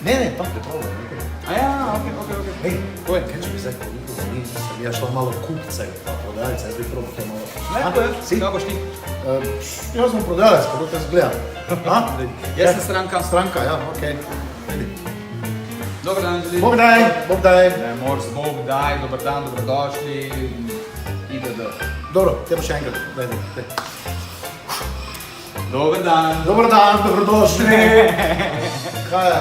Ne, tam pripravljam nekaj. Ok. Hej, kaj če bi zdaj koliko za njih, sem ja šla malo kupce, pa prodajalce, jaz bi probal to malo. Si? Kaj boš ti? Jaz sem prodajalec, kako te zgledam. Jaz sem stranka. Stranka, ja, okej. Dobar dan, želim. Bog daj. Ne, moraš Bog daj, dober dan, dobrodošli. IDD. Dobro, te pa še enkrat. Daj. Dober dan. Dobar dan, dobrodošli. Kaj je?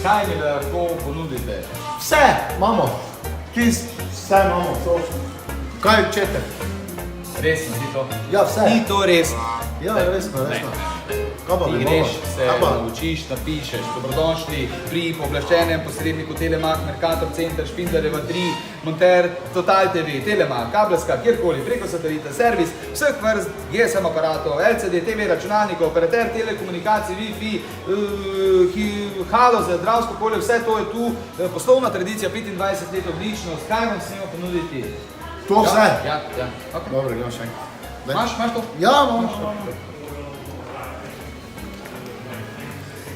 Kaj mi lahko ponudite? Vse imamo. Kis, vse imamo. Kaj čete? Resno, ti to? Ja, vse. Ni to resno. Ja, resno. Kaj pa Ti bi greš, mogla? se naučiš, napišeš, dobrodošli pri pooblaščenem posredniku Telemark, Mercator Center, Špindlerjeva 3, Monter, Total TV, Telemark, kabelska, kjerkoli, preko satelita, servis, vseh vrst GSM aparatov, LCD, TV računalnikov, operater telekomunikacij, Wi-Fi, halo za zdravsko polje, vse to je tu, poslovna tradicija, 25 let odličnost, kaj vam smemo ponuditi? To vse? Ja. Okay. Dobro, gremo še enkrat. Imaš to? Ja, imamo.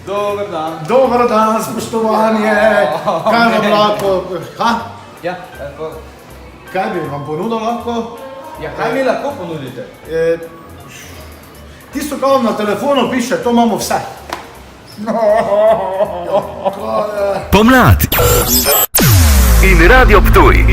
Dober dan. Dobar dan, spoštovanje. Kaj vam lahko? Ja, Kaj bi vam ponudil lahko? ja, kaj mi lahko ponudite? Tisto, kar vam na telefonu piše, to imamo vse. Pomlad. In Radio Ptuj.